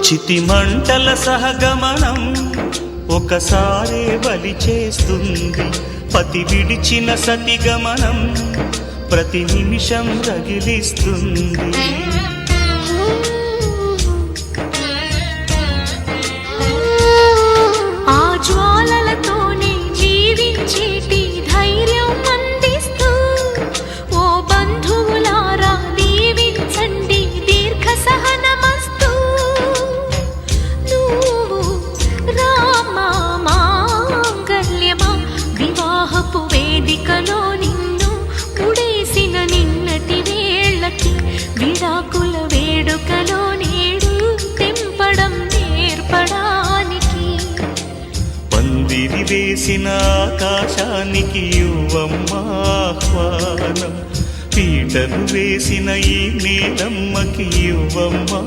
చితిమంటల సహగమనం ఒకసారే బలి చేస్తుంది. పతి విడిచిన సతిగమనం ప్రతి నిమిషం రగిలిస్తుంది. ఆ జ్వాలలతోనే జీవించేటి ధైర్యం అందిస్తూ ఓ బంధువులారా దీవించండి దీర్ఘ సహనమస్తు. నువ్వు రామా మాంగల్యమా వివాహపు వేదికలో నిన్ను ముడేసిన నిన్నటి వేళ్ళకి విడాకుల వేడుకలో నేడు తెంపడం నేర్పడానికి. పందిరి వేసిన ఆకాశానికి యువమ్మా ఆహ్వానం, పీటలు వేసిన ఈ నీలమ్మకి యువమ్మా